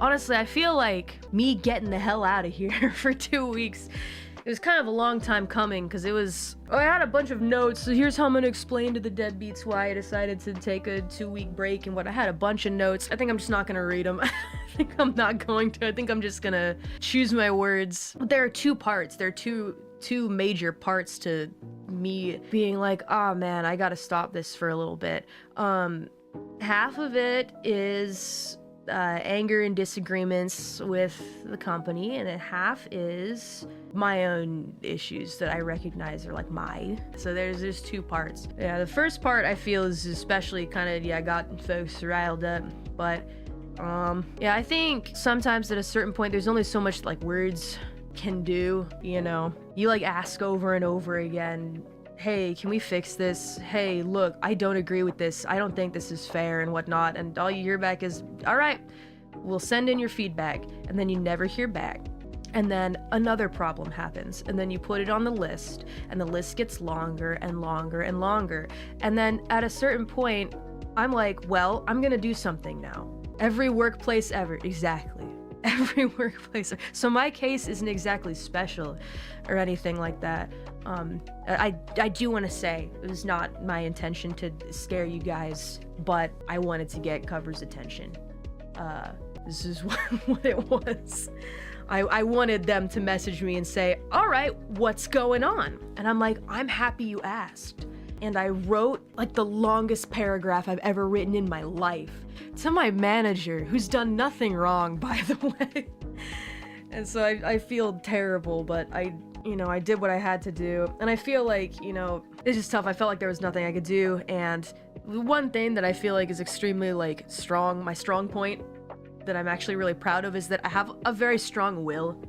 honestly, I feel like me getting the hell out of here for 2 weeks, it was kind of a long time coming, because I had a bunch of notes, so here's how I'm gonna explain to the deadbeats why I decided to take a 2-week break and what. I had a bunch of notes. I think I'm just not gonna read them. I think I'm not going to. I think I'm just gonna choose my words. There are 2 parts. There are two major parts to me being like, oh man, I gotta stop this for a little bit. Half of it is anger and disagreements with the company, and then half is my own issues that I recognize are like so there's 2 parts. Yeah, the first part I feel is especially kind of got folks riled up, but yeah, I think sometimes at a certain point there's only so much like words can do, you know. You like ask over and over again, hey, can we fix this? Hey, look, I don't agree with this. I don't think this is fair and whatnot. And all you hear back is, all right, we'll send in your feedback. And then you never hear back. And then another problem happens. And then you put it on the list, and the list gets longer and longer and longer. And then at a certain point, I'm like, well, I'm gonna do something now. Every workplace ever, exactly. Every workplace. So my case isn't exactly special or anything like that. I do want to say it was not my intention to scare you guys, but I wanted to get Cover's attention. This is what it was. I wanted them to message me and say, all right, what's going on? And I'm like, I'm happy you asked. And I wrote like the longest paragraph I've ever written in my life to my manager, who's done nothing wrong, by the way. And so I feel terrible, but I did what I had to do. And I feel like, it's just tough. I felt like there was nothing I could do. And one thing that I feel like is extremely like strong, my strong point that I'm actually really proud of, is that I have a very strong will.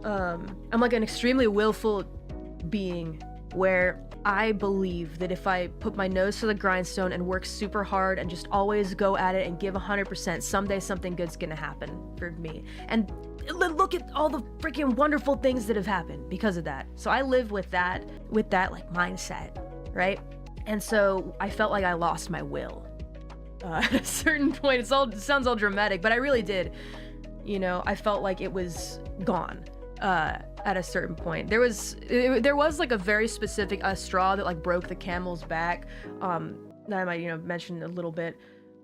I'm like an extremely willful being, where I believe that if I put my nose to the grindstone and work super hard and just always go at it and give 100%, someday something good's gonna happen for me. And look at all the freaking wonderful things that have happened because of that. So I live with that like mindset, right? And so I felt like I lost my will. At a certain point, it sounds all dramatic, but I really did. I felt like it was gone. At a certain point, there was like a very specific straw that like broke the camel's back. That I might mention a little bit.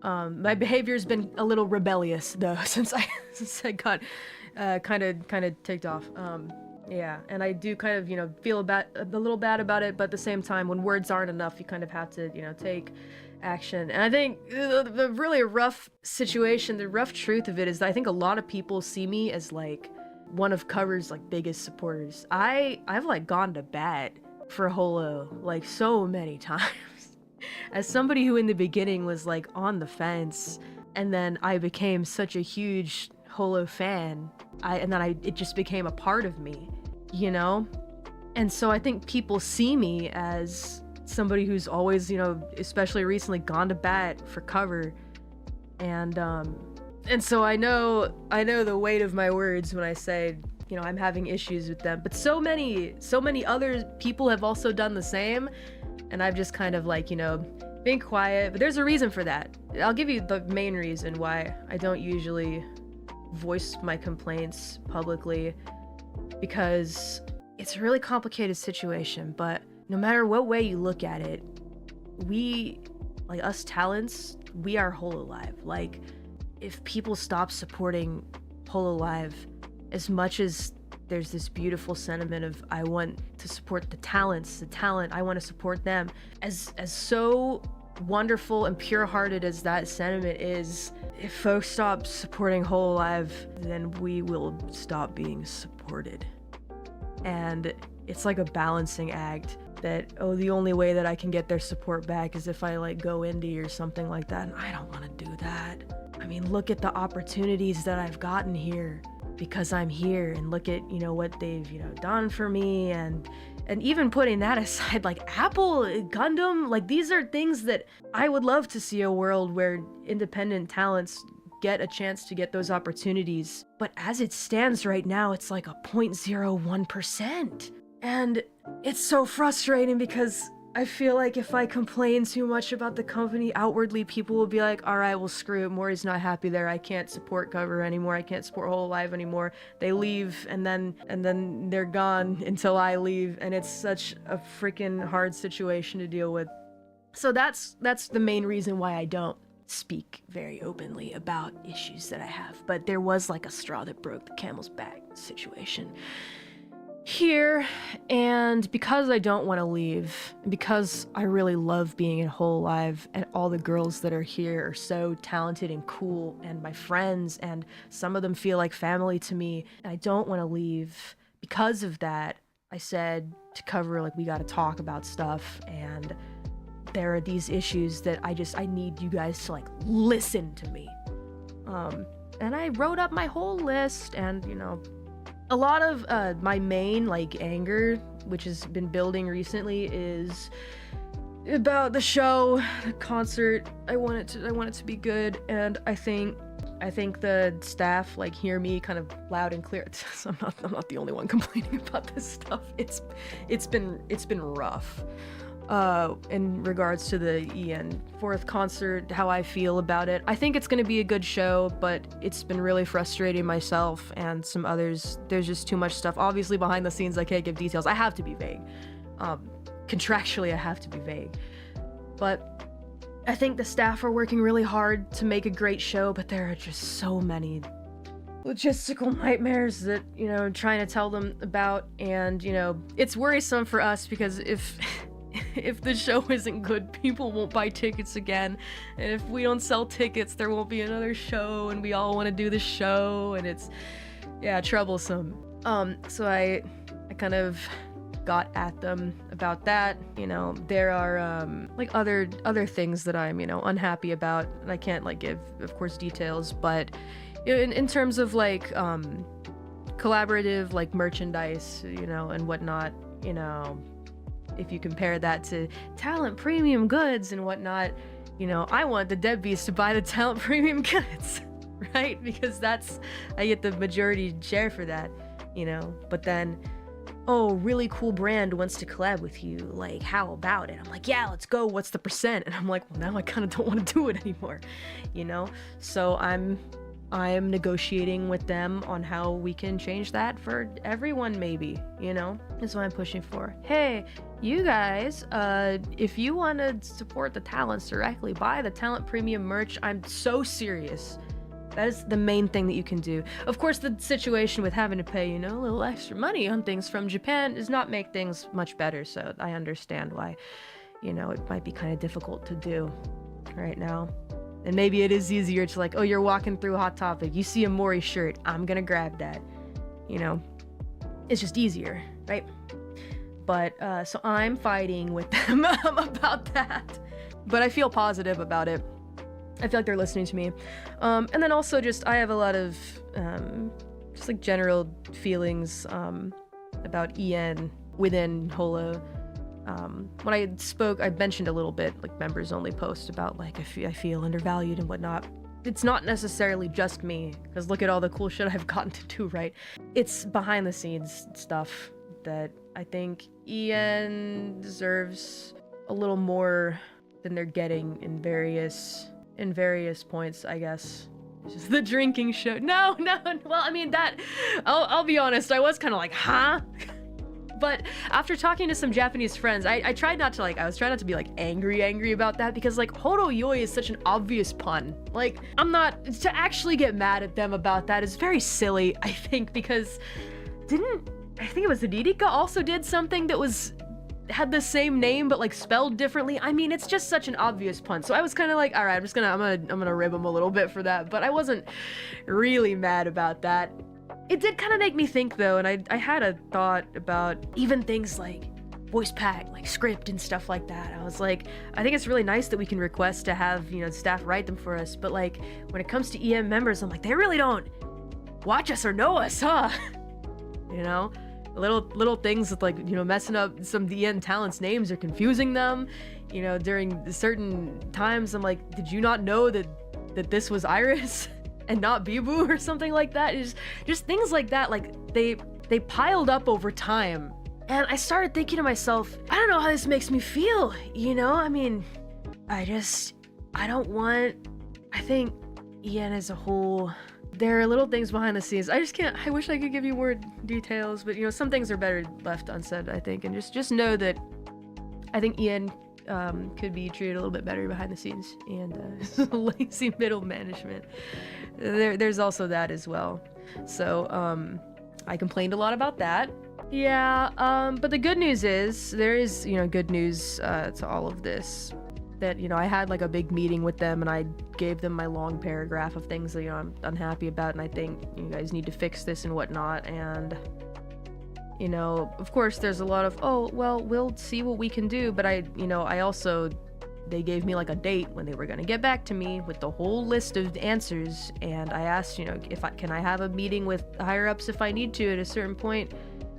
My behavior's been a little rebellious though since I got kind of ticked off. Yeah, and I do kind of feel a little bad about it, but at the same time, when words aren't enough, you kind of have to take action. And I think the really rough situation, the rough truth of it is that I think a lot of people see me as like one of Cover's like biggest supporters. I've like gone to bat for Holo like so many times. As somebody who in the beginning was like on the fence, and then I became such a huge Holo fan, it just became a part of me, And so I think people see me as somebody who's always, especially recently, gone to bat for Cover. And so I know the weight of my words when I say, I'm having issues with them. But so many other people have also done the same. And I've just kind of like, been quiet. But there's a reason for that. I'll give you the main reason why I don't usually voice my complaints publicly. Because it's a really complicated situation. But no matter what way you look at it, we, like us talents, we are Hololive. Like, if people stop supporting Hololive, as much as there's this beautiful sentiment of I want to support the talent, I want to support them, as so wonderful and pure-hearted as that sentiment is, if folks stop supporting Hololive, then we will stop being supported. And it's like a balancing act that, the only way that I can get their support back is if I like go indie or something like that, and I don't want to do that. I mean, look at the opportunities that I've gotten here because I'm here, and look at, what they've, done for me, and even putting that aside, like Apple, Gundam, like these are things that I would love to see a world where independent talents get a chance to get those opportunities. But as it stands right now, it's like a 0.01%. And it's so frustrating because I feel like if I complain too much about the company outwardly, people will be like, all right, well, screw it. Maury's not happy there. I can't support Cover anymore. I can't support Hololive anymore. They leave and then they're gone until I leave. And it's such a freaking hard situation to deal with. So that's the main reason why I don't speak very openly about issues that I have. But there was like a straw that broke the camel's back situation here, and because I don't want to leave, because I really love being in Hololive, and all the girls that are here are so talented and cool, and my friends, and some of them feel like family to me, and I don't want to leave. Because of that, I said to Cover, like, we got to talk about stuff, and there are these issues that I need you guys to, like, listen to me. And I wrote up my whole list, and, you know, a lot of my main, like, anger, which has been building recently, is about the show, the concert. I want it to be good, and I think the staff, like, hear me kind of loud and clear. So I'm not the only one complaining about this stuff. It's been rough. In regards to the Ian 4th concert, how I feel about it. I think it's gonna be a good show, but it's been really frustrating myself and some others. There's just too much stuff. Obviously, behind the scenes, I can't give details. I have to be vague. Contractually, I have to be vague. But I think the staff are working really hard to make a great show, but there are just so many logistical nightmares that, you know, I'm trying to tell them about, and, you know, it's worrisome for us because if the show isn't good, people won't buy tickets again, and if we don't sell tickets, there won't be another show, and we all want to do the show, and it's, yeah, troublesome. So I kind of got at them about that. You know, there are like other things that I'm, you know, unhappy about, and I can't, like, give, of course, details, but in terms of, like, collaborative, like, merchandise, you know, and whatnot, you know, if you compare that to talent premium goods and whatnot, you know, I want the deadbeats to buy the talent premium goods, right? Because I get the majority share for that, you know. But then, oh, really cool brand wants to collab with you, like, how about it? I'm like, yeah, let's go, what's the percent? And I'm like, well, now I kind of don't want to do it anymore, you know? So I'm negotiating with them on how we can change that for everyone, maybe, you know? That's what I'm pushing for. Hey, you guys, if you want to support the talents directly, buy the talent premium merch. I'm so serious. That is the main thing that you can do. Of course, the situation with having to pay, you know, a little extra money on things from Japan does not make things much better, so I understand why, you know, it might be kind of difficult to do right now. And maybe it is easier to, like, oh, you're walking through Hot Topic, you see a Maury shirt, I'm gonna grab that, you know? It's just easier, right? But, so I'm fighting with them about that. But I feel positive about it. I feel like they're listening to me. And then also just, I have a lot of, just, like, general feelings, about EN within Holo. When I spoke, I mentioned a little bit, like, members only post about, like, I feel undervalued and whatnot. It's not necessarily just me, because look at all the cool shit I've gotten to do, right? It's behind the scenes stuff that I think EN deserves a little more than they're getting in various points, I guess. It's just the drinking show. No, well, I mean, that, I'll be honest, I was kind of like, huh? But after talking to some Japanese friends, I tried not to, like, I was trying not to be, like, angry about that, because, like, Hololive is such an obvious pun. Like, to actually get mad at them about that is very silly, I think, because I think it was Ririka also did something that had the same name but, like, spelled differently. I mean, it's just such an obvious pun. So I was kind of like, all right, I'm gonna rib him a little bit for that, but I wasn't really mad about that. It did kind of make me think, though, and I had a thought about even things like voice pack, like script and stuff like that. I was like, I think it's really nice that we can request to have, you know, staff write them for us, but, like, when it comes to EM members, I'm like, they really don't watch us or know us, huh? You know? Little things with, like, you know, messing up some EN talents' names or confusing them, you know, during certain times. I'm like, did you not know that this was Iris and not Bibu or something like that? It's just things like that, like, they piled up over time, And I started thinking to myself, I don't know how this makes me feel, you know? I mean, I think Ian as a whole, there are little things behind the scenes. I wish I could give you more details, but you know, some things are better left unsaid, I think. And just know that I think Ian could be treated a little bit better behind the scenes, and lazy middle management. There's also that as well. So I complained a lot about that. Yeah, but the good news is, there is, you know, good news to all of this. That, you know, I had like a big meeting with them and I gave them my long paragraph of things that, you know, I'm unhappy about and I think you guys need to fix this and whatnot. And, you know, of course there's a lot of, oh, well, we'll see what we can do. But they gave me like a date when they were going to get back to me with the whole list of answers. And I asked, you know, can I have a meeting with higher ups if I need to at a certain point?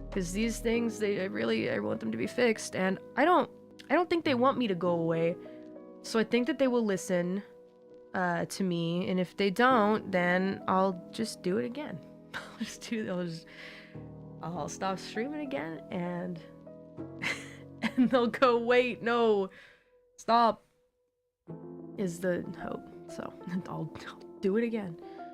Because these things, I want them to be fixed. And I don't think they want me to go away. So I think that they will listen to me, and if they don't, then I'll just do it again. I'll stop streaming again, and and they'll go, wait, no, stop, is the hope. So I'll do it again.